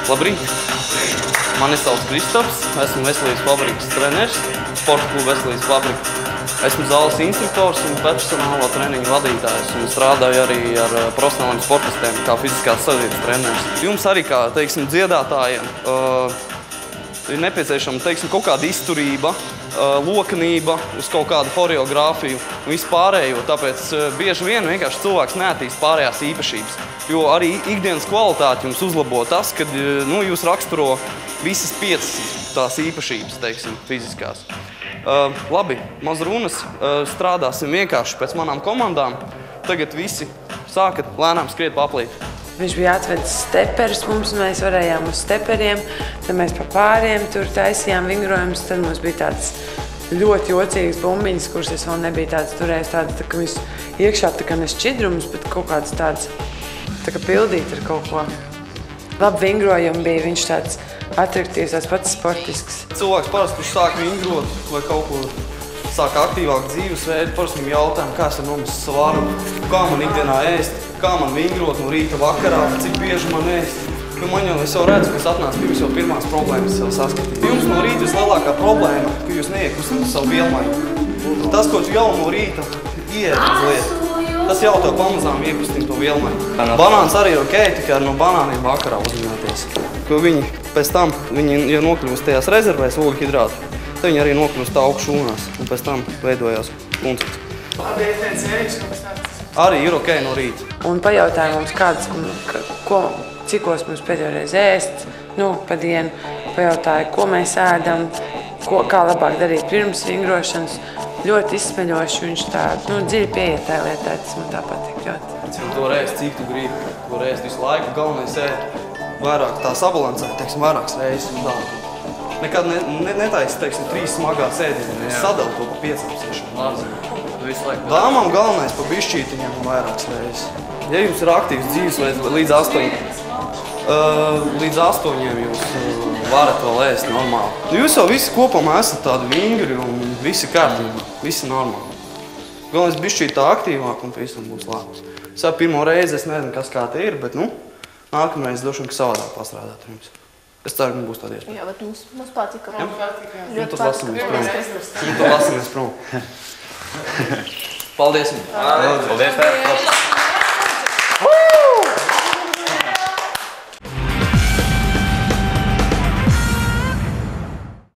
Labrīt! Mani sauc Kristaps, esmu veselības fabrikas treneris, sporta kluba veselības fabrika. Esmu zāles instruktors un personālo treniņu vadītājs un strādāju arī ar profesionāliem sportistiem kā fiziskās sadarbības treneris. Jums arī kā, teiksim, dziedātājiem ir nepieciešama, teiksim, kaut kāda izturība, lokanība uz kaut kādu horeogrāfiju un vispārējo, tāpēc bieži vien vienkārši cilvēks neattīst pārējās īpašības. Jo arī ikdienas kvalitāti jums uzlabo tas, kad jūs raksturo visas 5 tās īpašības, teiksim, fiziskās. Labi, maz runas, strādāsim vienkārši pēc manām komandām. Tagad visi sākat lēnām skriet pa aplīti. Viņš bija atvedis steperus mums, un mēs varējām uz steperiem. Tad mēs pa pāriem tur taisījām vingrojumus. Tad mums bija tāds ļoti jocīgs bumbiņas, kuras es vēl nebiju tāds turējis. Tā ka viņš iekšā tā kā ne šķidrums, bet kaut kāds tāds tā kā pildīt ar kaut ko. Labi vingrojumi bija, viņš tāds atraktīvs, tāds pats sportisks. Cilvēks parasti, kurš sāk vingrot vai kaut ko sāk aktīvāk dzīvesveidu, parasti viņam jautājam, kā es var nomest svaru, kā man ikdienā ēst, kā man vingrot no rīta vakarā, cik bieži man ēst. Jo man jau, es jau redzu, ka es atnācu pirms jau pirmās problēmas jau saskatīju. Jums no rīta vislielākā problēma, ka jūs neiekustat savu vielmaiņu. Tas, ko tu jau no rīta iet mazliet, tas jau tev pamazām iekustina to vielmaiņu. Banāns arī ir ok, tikai no banāniem vakarā uzmināties. Ko viņi pēc tam, ja nokļūst tajās rezervēs ogļhidrātu, tad viņi arī nokļūst augšūnās un pēc tam veidojās puncetes. Arī ir ok no rīta. Un pajautāja mums kāds, cikos mums pēdējoreiz ēst, pa dienu. Pajautāja, ko mēs ēdam, kā labāk darīt pirms vingrošanas. Ļoti izsmeļoši, viņš tā dziļi pieiet tā lietā, tas man tā patīk ļoti. Tu var ēst, cik tu gribi, tu var ēst visu laiku, galvenais ēst vairāk tā sabalansēt, teiksim, vairākas reizes un tā. Nekad netaisi, teiksim, 3 smagās ēdienas, sadali to pa 5-6. Dāmām galvenais pa bišķītiņiem un vairākas reizes. Ja jums ir aktīvs dzīvesveids līdz 8 jūs varat vēl ēst normāli. Jūs jau visi kopumā esat tādi vingri un visi kārtībā, visi normāli. Galvenais bišķīt tā aktīvāk un visam būs labi. Es jau pirmo reizi, es nezinu, kas kā te ir, bet nākamreiz došu, ka savādāk pastrādāt ar jums. Es ceru, ka būs tāda iespēja. Jā, bet mums patika. Tad lasamies prom. Paldies! Paldies!